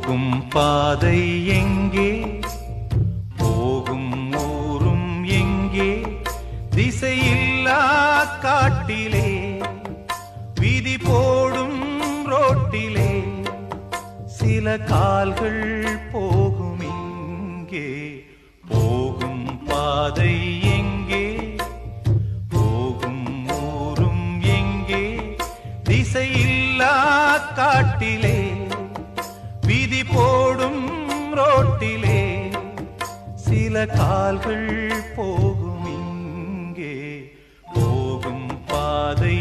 போகும் பாதை எங்கே, போகும் ஊரும் எங்கே, திசையில்லா காட்டிலே, விதி போடும் ரோட்டிலே, சில கால்கள் போகும் இங்கே. போகும் பாதை எங்கே, போகும் ஊரும் எங்கே, திசையில்லா காட்டிலே, விதி போடும் ரோட்டிலே, சில கால்கள் போகும் இங்கே. போகும் பாதை